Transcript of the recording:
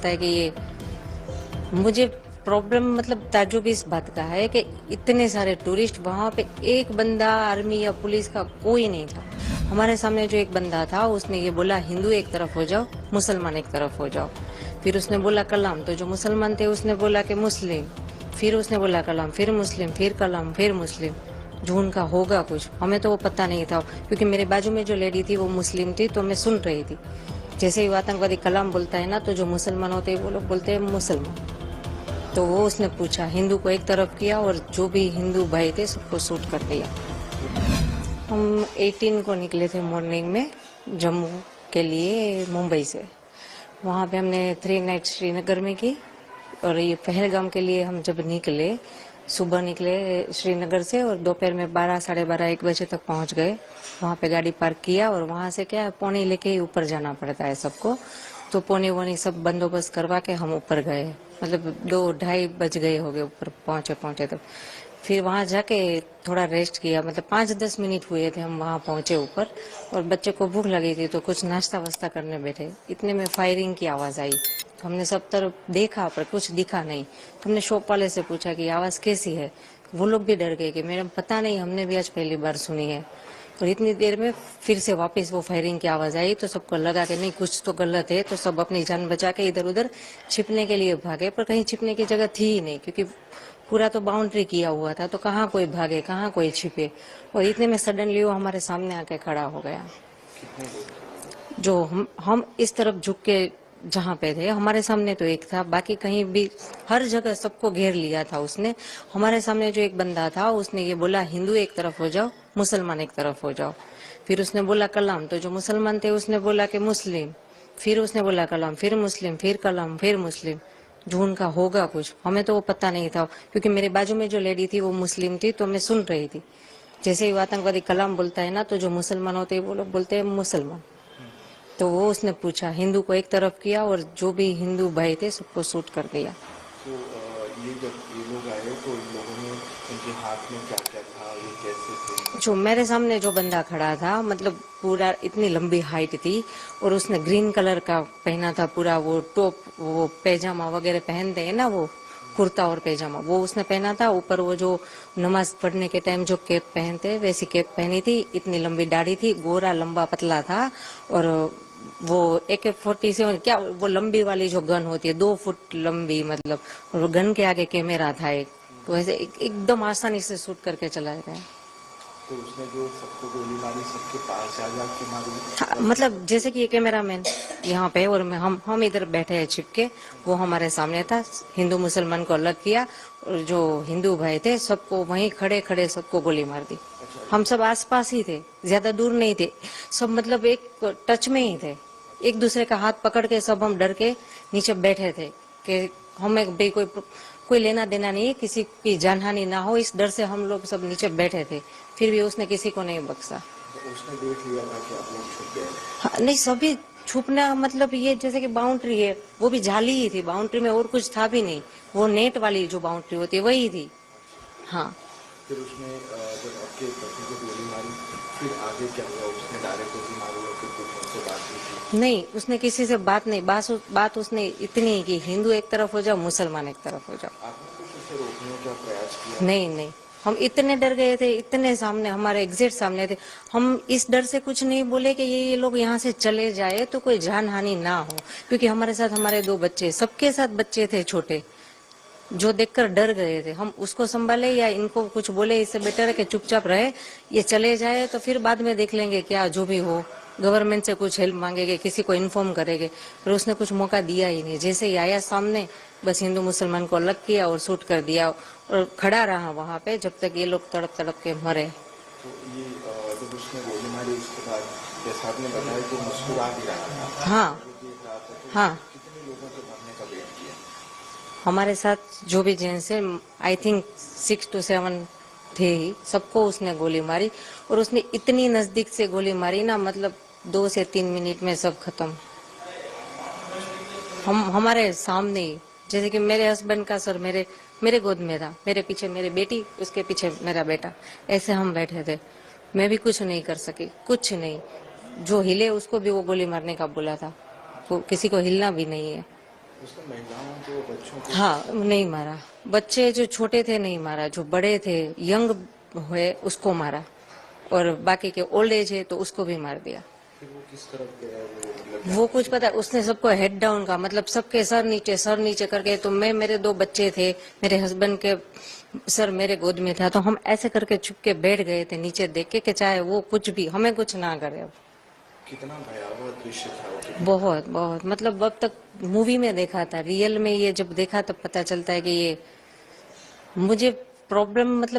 लगता है कि ये मुझे प्रॉब्लम मतलब ताज्जुब इस बात का है कि इतने सारे टूरिस्ट वहां पे एक बंदा आर्मी या पुलिस का कोई नहीं था। हमारे सामने जो एक बंदा था उसने ये बोला हिंदू एक तरफ हो जाओ, मुसलमान एक तरफ हो जाओ। फिर उसने बोला कलाम, तो जो मुसलमान थे उसने बोला कि मुस्लिम। फिर उसने बोला कलाम, फिर मुस्लिम, फिर कलाम, फिर मुस्लिम। जो उनका होगा कुछ हमें तो वो पता नहीं था, क्योंकि मेरे बाजू में जो लेडी थी वो मुस्लिम थी, तो मैं सुन रही थी। जैसे ही वो आतंकवादी कलाम बोलता है ना, तो जो मुसलमान होते हैं वो लोग बोलते हैं मुसलमान। तो वो उसने पूछा, हिंदू को एक तरफ किया और जो भी हिंदू भाई थे सबको शूट कर दिया। हम 18 को निकले थे मॉर्निंग में जम्मू के लिए मुंबई से। वहाँ पे हमने 3 नाइट श्रीनगर में की। और ये पहलगाम के लिए हम जब निकले, सुबह निकले श्रीनगर से और दोपहर में 12 साढ़े 12 1 बजे तक पहुँच गए। वहाँ पे गाड़ी पार्क किया और वहाँ से क्या पौनी लेके ही ऊपर जाना पड़ता है सबको। तो पौनी वोनी सब बंदोबस्त करवा के हम ऊपर गए। मतलब 2 ढाई बज गए हो गए ऊपर पहुँचे तब। फिर वहाँ जाके थोड़ा रेस्ट किया, मतलब 5-10 मिनट हुए थे हम वहाँ पहुँचे ऊपर। और बच्चे को भूख लगी थी तो कुछ नाश्ता वास्ता करने बैठे, इतने में फायरिंग की आवाज़ आई। तो हमने सब तरफ देखा पर कुछ दिखा नहीं। तो हमने शॉप वाले से पूछा कि आवाज़ कैसी है। वो लोग भी डर गए कि मैडम पता नहीं, हमने भी आज पहली बार सुनी है। और इतनी देर में फिर से वापस वो फायरिंग की आवाज़ आई, तो सबको लगा कि नहीं कुछ तो गलत है। तो सब अपनी जान बचा के इधर उधर छिपने के लिए भागे, पर कहीं छिपने की जगह थी ही नहीं, क्योंकि पूरा तो बाउंड्री किया हुआ था। तो कहाँ कोई भागे, कहाँ कोई छिपे। और इतने में सडनली वो हमारे सामने आके खड़ा हो गया। जो हम इस तरफ झुक के जहाँ पे थे, हमारे सामने तो एक था, बाकी कहीं भी हर जगह सबको घेर लिया था उसने। हमारे सामने जो एक बंदा था उसने ये बोला हिंदू एक तरफ हो जाओ, मुसलमान एक तरफ हो जाओ। फिर उसने बोला कलाम, तो जो मुसलमान थे उसने बोला कि मुस्लिम। फिर उसने बोला कलाम, फिर मुस्लिम, फिर कलाम, फिर मुस्लिम। जो उनका होगा कुछ हमें तो वो पता नहीं था, क्योंकि मेरे बाजू में जो लेडी थी वो मुस्लिम थी, तो मैं सुन रही थी। जैसे ही वो आतंकवादी कलाम बोलता है ना, तो जो मुसलमान होते हैं वो लोग बोलते हैं मुसलमान। तो वो उसने पूछा, हिंदू को एक तरफ किया और जो भी हिंदू भाई थे सबको शूट कर दिया। तो ये जब ये लोग आए तो इन लोगों ने उनके हाथ में क्या क्या था, ये कैसे थे? जो मेरे सामने जो बंदा खड़ा था, मतलब पूरा इतनी लंबी हाइट थी और उसने ग्रीन कलर का पहना था पूरा, वो टॉप, वो पैजामा वगैरह पहनते हैं ना, वो कुर्ता और पैजामा वो उसने पहना था। ऊपर वो जो नमाज पढ़ने के टाइम जो कैप पहनते हैं वैसी कैप पहनी थी। इतनी लंबी दाढ़ी थी, गोरा लंबा पतला था। और वो AK-47 क्या, वो लंबी वाली जो गन होती है 2 फुट लंबी, मतलब। और वो गन के आगे कैमरा था एक। तो ऐसे एकदम आसानी से शूट करके चलाया गया। तो उसने जो सबको गोली मारी सबके पास जा जा के मारी? हाँ, मतलब जैसे कि ये कैमरा मैन यहाँ पे और मैं हम इधर बैठे हैं छिपके, वो हमारे सामने था। हिंदू मुसलमान को अलग किया और जो हिंदू भाई थे सबको वहीं खड़े खड़े सबको गोली मार दी। हम सब आसपास ही थे, ज्यादा दूर नहीं थे। सब मतलब एक टच में ही थे, एक दूसरे का हाथ पकड़ के सब हम डर के नीचे बैठे थे कि हमें भी कोई लेना देना नहीं है, किसी की जानहानि ना हो, इस डर से हम लोग सब नीचे बैठे थे। फिर भी उसने किसी को नहीं बख्शा। तो उसने देख लिया था कि आप लोग छुप गए? हाँ, नहीं सभी छुपना, मतलब ये जैसे कि बाउंड्री है, वो भी जाली ही थी, बाउंड्री में और कुछ था भी नहीं। वो नेट वाली जो बाउंड्री होती है वही थी। हाँ। फिर उसने जब आपके पति को गोली मारी फिर आगे क्या हुआ? उसने डायरेक्ट गोली मारी या फिर कुछ उनसे बात हुई थी? नहीं, उसने किसी से बात नहीं, बात उसने इतनी ही की, हिंदू एक तरफ हो जाओ, मुसलमान एक तरफ हो जाओ। आपने कुछ उसे रोकने का प्रयास किया? नहीं नहीं, हम इतने डर गए थे, इतने सामने हमारे एग्जिट सामने थे। हम इस डर से कुछ नहीं बोले कि ये लोग यहाँ से चले जाए तो कोई जान हानि ना हो, क्योंकि हमारे साथ हमारे 2 बच्चे, सबके साथ बच्चे थे छोटे, जो देखकर डर गए थे। हम उसको संभाले या इनको कुछ बोले, इससे बेटर है कि चुपचाप रहे, ये चले जाए तो फिर बाद में देख लेंगे, क्या जो भी हो गवर्नमेंट से कुछ हेल्प मांगेंगे, किसी को इन्फॉर्म करेंगे। पर उसने कुछ मौका दिया ही नहीं, जैसे ही आया सामने बस हिंदू मुसलमान को अलग किया और शूट कर दिया। और खड़ा रहा वहां पे जब तक ये लोग तड़प तड़प के मरे। तो ये जब उसने गोली मारी उसके बाद जैसा आपने बताया कि मुस्कुरा भी रहा था, हाँ वो देख रहा था, तो हाँ, कितने लोगों के मरने का वेट किया? हमारे साथ जो भी जेंट्स है, आई थिंक 6 to 7 थे ही, सबको उसने गोली मारी। और उसने इतनी नजदीक से गोली मारी ना, मतलब 2 से 3 मिनट में सब खत्म। हम हमारे सामने ही, जैसे कि मेरे हस्बैंड का सर मेरे मेरे गोद में था, मेरे पीछे मेरी बेटी, उसके पीछे मेरा बेटा, ऐसे हम बैठे थे। मैं भी कुछ नहीं कर सकी, कुछ नहीं। जो हिले उसको भी वो गोली मारने का बोला था, वो किसी को हिलना भी नहीं है। उसने महिलाओं को बच्चों को हाँ, नहीं मारा। बच्चे जो छोटे थे नहीं मारा, जो बड़े थे यंग हुए उसको मारा, और बाकी के ओल्ड एज है तो उसको भी मार दिया। फिर वो किस तरफ गया वो मतलब वो कुछ पता है, उसने सबको हेड डाउन का मतलब सबके सर नीचे करके, तो मैं, मेरे 2 बच्चे थे, मेरे हस्बैंड के सर मेरे गोद में था, तो हम ऐसे करके छुप के बैठ गए थे नीचे देख के कि चाहे वो कुछ भी हमें कुछ ना करे। अब कितना भयावह दृश्य था वो। बहुत बहुत मतलब अब तक मूवी में देखा था, रियल में ये जब देखा तब पता चलता है कि ये मुझे प्रॉब्लम मतलब